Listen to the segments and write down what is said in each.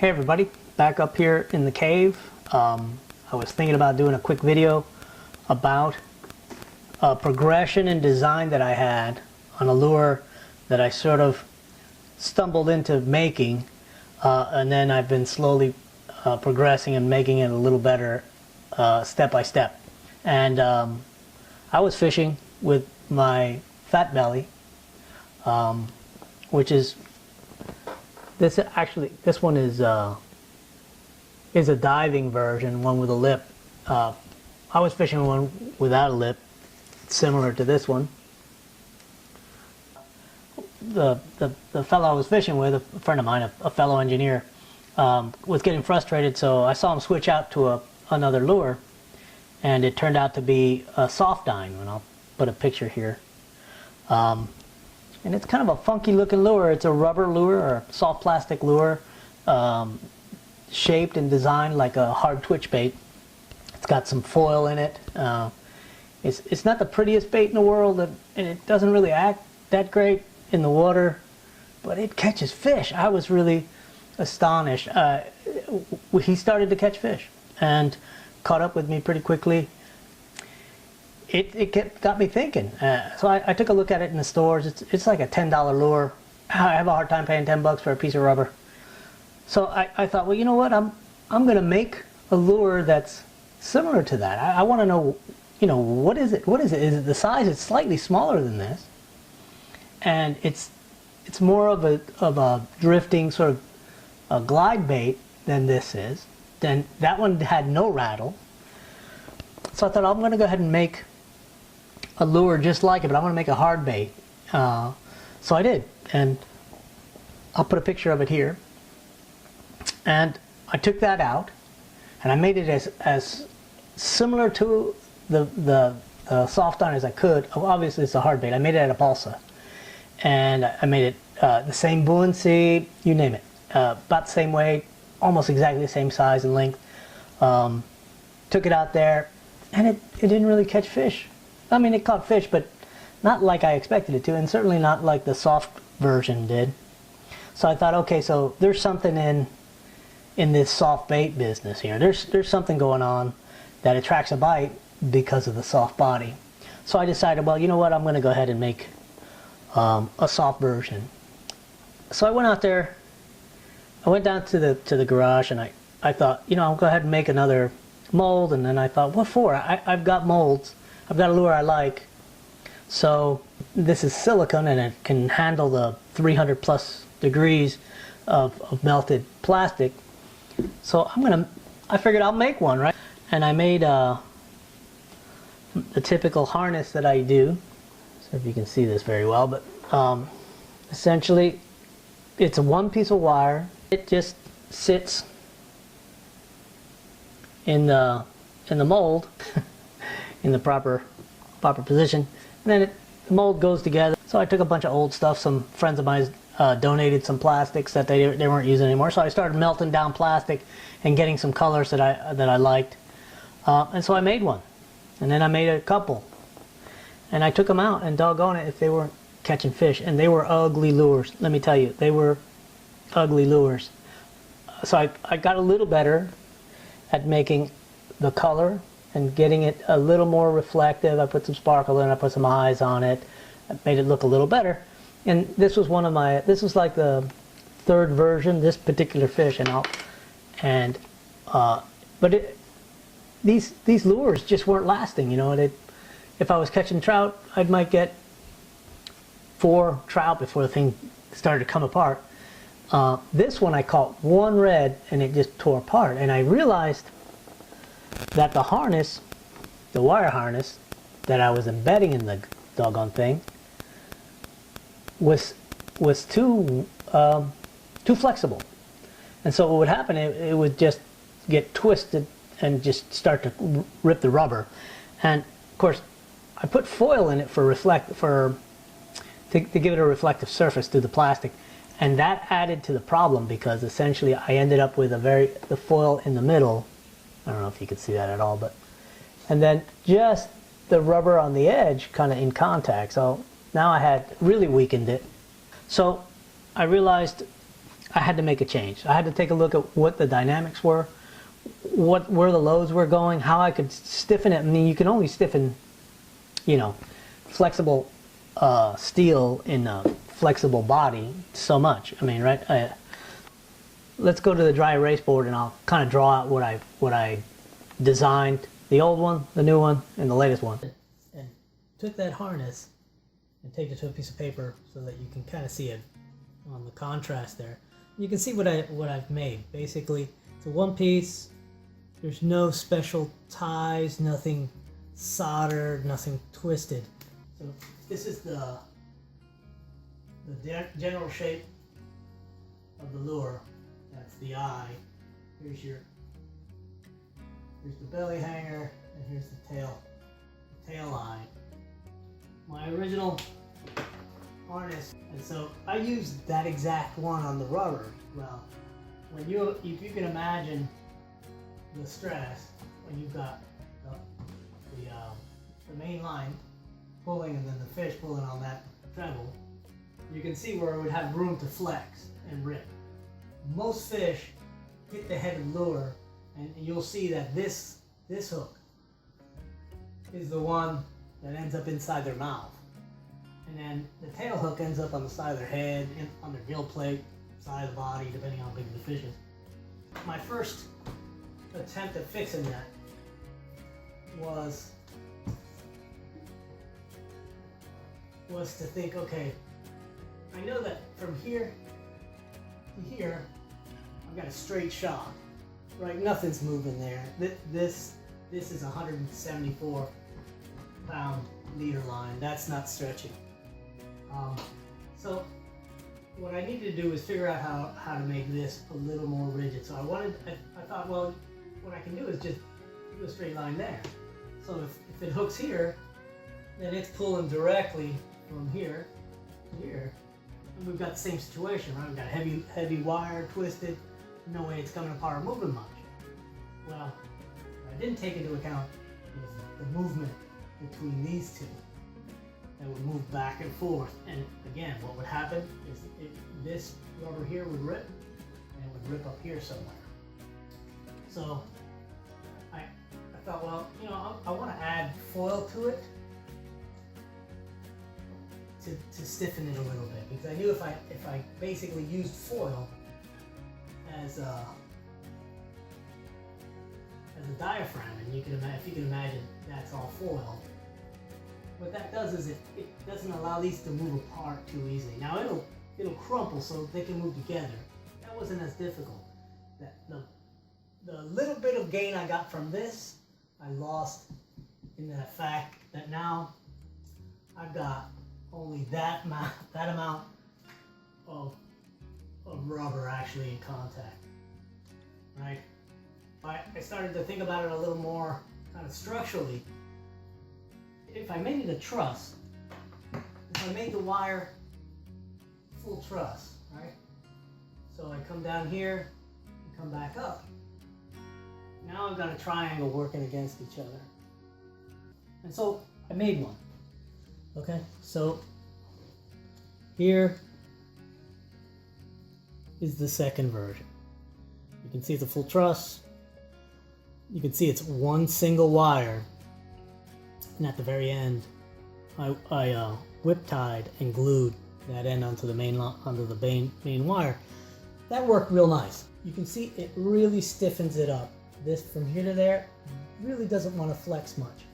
Hey everybody, back up here in the cave. I was thinking about doing a quick video about a progression in design that I had on a lure that I sort of stumbled into making, and then I've been slowly progressing and making it a little better step by step. And I was fishing with my Fat Belly, which is this one is a diving version, one with a lip. I was fishing one without a lip, similar to this one. The fellow I was fishing with, a friend of mine, a fellow engineer, was getting frustrated, so I saw him switch out to another lure, and it turned out to be a soft dine, and I'll put a picture here. And it's kind of a funky looking lure. It's a rubber lure or a soft plastic lure, shaped and designed like a hard twitch bait. It's got some foil in it. It's not the prettiest bait in the world, and it doesn't really act that great in the water, but it catches fish. I was really astonished. He started to catch fish and caught up with me pretty quickly. It got me thinking. So I took a look at it in the stores. It's like a $10 lure. I have a hard time paying 10 bucks for a piece of rubber. So I thought, well, you know what? I'm going to make a lure that's similar to that. I want to know, what is it? What is it? Is it the size? It's slightly smaller than this, and it's more of a drifting sort of a glide bait than this is. Then that one had no rattle. So I thought, I'm going to go ahead and make a lure just like it, but I'm going to make a hard bait. So I did, and I'll put a picture of it here. And I took that out, and I made it as similar to the soft dine as I could. Obviously, it's a hard bait. I made it out of balsa, and I made it the same buoyancy, you name it, about the same weight, almost exactly the same size and length. Took it out there, and it didn't really catch fish. I mean, it caught fish, but not like I expected it to, and certainly not like the soft version did. So I thought, okay, so there's something in this soft bait business here. There's something going on that attracts a bite because of the soft body. So I decided, well, you know what? I'm going to go ahead and make a soft version. So I went out there. I went down to the garage, and I thought, I'll go ahead and make another mold. And then I thought, what for? I've got molds. I've got a lure I like. So this is silicone, and it can handle the 300 plus degrees of melted plastic. So I figured I'll make one, right? And I made the typical harness that I do. So if you can see this very well, but essentially it's a one piece of wire. It just sits in the mold in the proper position, and then the mold goes together. So I took a bunch of old stuff. Some friends of mine donated some plastics that they weren't using anymore. So I started melting down plastic and getting some colors that I liked, and so I made one, and then I made a couple, and I took them out, and doggone it if they weren't catching fish. And they were ugly lures, let me tell you. They were ugly lures. So I got a little better at making the color and getting it a little more reflective. I put some sparkle in, I put some eyes on it. I made it look a little better. And this was this was like the third version, this particular fish, these lures just weren't lasting, if I was catching trout, I might get 4 trout before the thing started to come apart. This one I caught one red, and it just tore apart. And I realized that the harness, the wire harness that I was embedding in the doggone thing, was too flexible. And so what would happen, it would just get twisted and just start to rip the rubber. And of course, I put foil in it to give it a reflective surface through the plastic. And that added to the problem, because essentially I ended up with the foil in the middle. I don't know if you could see that at all, and then just the rubber on the edge kind of in contact. So now I had really weakened it. So I realized I had to make a change. I had to take a look at what the dynamics were, where the loads were going, how I could stiffen it. I mean, you can only stiffen, you know, flexible steel in a flexible body so much. I mean, right? Let's go to the dry erase board and I'll kind of draw out what I designed, the old one, the new one, and the latest one. And took that harness and taped it to a piece of paper so that you can kind of see it on the contrast there. You can see what I've made. Basically, it's a one piece. There's no special ties, nothing soldered, nothing twisted. So this is the general shape of the lure. That's the eye. Here's the belly hanger, and here's the tail line. My original harness, and so I used that exact one on the rubber. Well, if you can imagine the stress when you've got the main line pulling and then the fish pulling on that treble, you can see where it would have room to flex and rip. Most fish hit the head of the lure, and you'll see that this hook is the one that ends up inside their mouth. And then the tail hook ends up on the side of their head, on their gill plate, side of the body, depending on how big the fish is. My first attempt at fixing that was to think, okay, I know that from here to here, I've got a straight shot, right? Nothing's moving there. This is a 174 pound leader line. That's not stretching. So what I needed to do was figure out how to make this a little more rigid. So I thought, well, what I can do is just do a straight line there. So if it hooks here, then it's pulling directly from here to here. And we've got the same situation, right? We've got heavy wire twisted, no way it's coming apart or moving much. Well, what I didn't take into account is the movement between these two. That would move back and forth, and again, what would happen is this rubber here would rip, and it would rip up here somewhere. So I thought, well, you know, I want to add foil to it to stiffen it a little bit, because I knew if I basically used foil as a diaphragm, and if you can imagine that's all foil. What that does is it doesn't allow these to move apart too easily. Now it'll crumple so they can move together. That wasn't as difficult. The little bit of gain I got from this, I lost in the fact that now I've got only that amount of rubber actually in contact. Right? I started to think about it a little more kind of structurally. If I made it a truss, if I made the wire full truss, right? So I come down here and come back up. Now I've got a triangle working against each other. And so I made one. Okay, so here is the second version. You can see it's a full truss. You can see it's one single wire. And at the very end, I whip tied and glued that end onto the main wire. That worked real nice. You can see it really stiffens it up. This from here to there really doesn't want to flex much.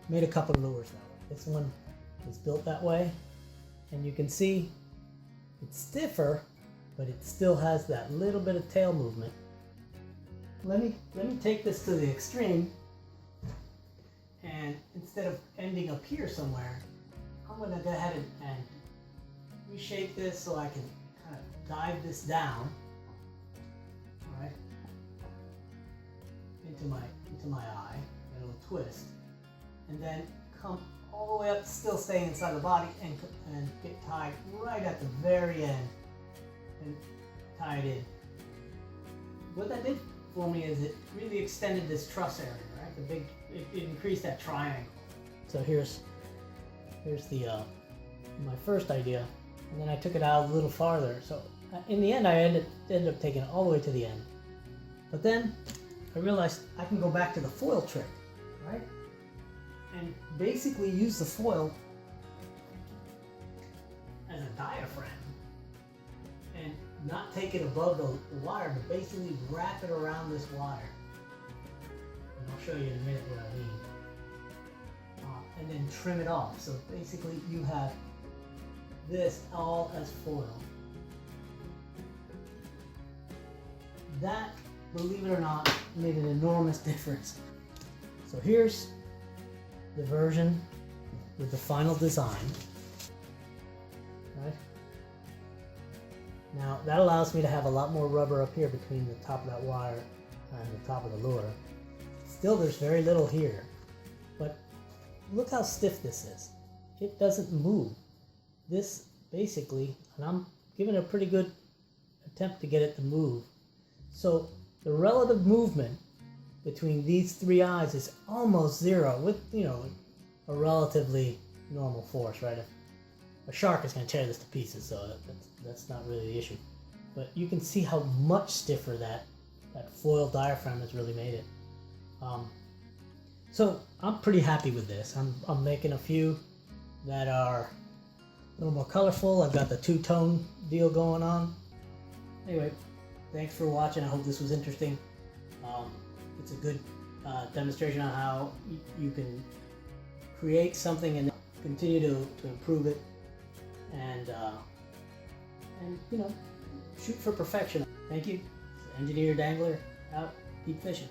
Made a couple of lures that way. This one is built that way, and you can see it's stiffer, but it still has that little bit of tail movement. Let me take this to the extreme. And instead of ending up here somewhere, I'm going to go ahead and reshape this so I can kind of dive this down, all right, into my eye, and it'll twist, and then come all the way up, still staying inside the body, and get tied right at the very end, and tie it in. What that did for me is it really extended this truss area, right? It increased that triangle. So here's the my first idea, and then I took it out a little farther. So in the end, I ended up taking it all the way to the end. But then I realized I can go back to the foil trick, right? And basically use the foil as a diaphragm and not take it above the wire, but basically wrap it around this wire. And I'll show you in a minute what I mean. And then trim it off. So basically you have this all as foil. That, believe it or not, made an enormous difference. So here's the version with the final design. Right? Now that allows me to have a lot more rubber up here between the top of that wire and the top of the lure. Still, there's very little here, but look how stiff this is. It doesn't move. This basically, and I'm giving a pretty good attempt to get it to move. So the relative movement between these three eyes is almost zero with, you know, a relatively normal force, right? A shark is going to tear this to pieces, so that's not really the issue. But you can see how much stiffer that foil diaphragm has really made it. So I'm pretty happy with this. I'm making a few that are a little more colorful. I've got the two-tone deal going on. Anyway, thanks for watching. I hope this was interesting. It's a good demonstration on how you can create something and continue to improve it, and you know, shoot for perfection. Thank you. Engineer Dangler out. Keep fishing.